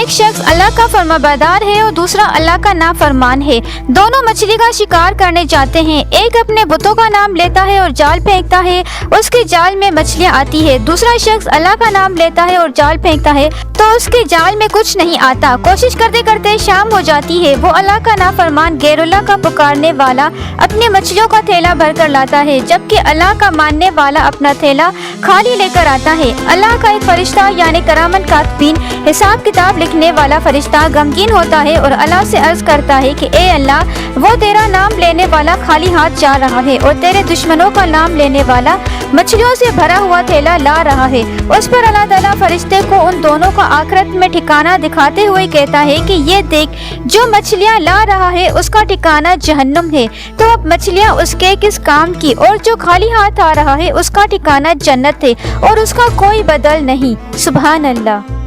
ایک شخص اللہ کا فرمانبردار ہے اور دوسرا اللہ کا نافرمان ہے۔ دونوں مچھلی کا شکار کرنے جاتے ہیں۔ ایک اپنے بتوں کا نام لیتا ہے اور جال پھینکتا ہے، اس کے جال میں مچھلیاں آتی ہے۔ دوسرا شخص اللہ کا نام لیتا ہے اور جال پھینکتا ہے تو اس کے جال میں کچھ نہیں آتا۔ کوشش کرتے کرتے شام ہو جاتی ہے۔ وہ اللہ کا نافرمان غیر اللہ کا پکارنے والا اپنی مچھلیوں کا تھیلا بھر کر لاتا ہے، جبکہ اللہ کا ماننے والا اپنا تھیلا خالی لے کر آتا ہے۔ اللہ کا ایک فرشتہ یعنی کرامن کاتبین، حساب کتاب لکھنے والا فرشتہ غمگین ہوتا ہے اور اللہ سے عرض کرتا ہے کہ اے اللہ، وہ تیرا نام لینے والا خالی ہاتھ جا رہا ہے اور تیرے دشمنوں کا نام لینے والا مچھلیوں سے بھرا ہوا تھیلا لا رہا ہے۔ اس پر اللہ تعالیٰ فرشتے کو ان دونوں کا آخرت میں ٹھکانہ دکھاتے ہوئے کہتا ہے کہ یہ دیکھ، جو مچھلیاں لا رہا ہے اس کا ٹھکانہ جہنم ہے، تو اب مچھلیاں اس کے کس کام کی، اور جو خالی ہاتھ آ رہا ہے اس کا ٹھکانہ جنت ہے اور اس کا کوئی بدل نہیں۔ سبحان اللہ۔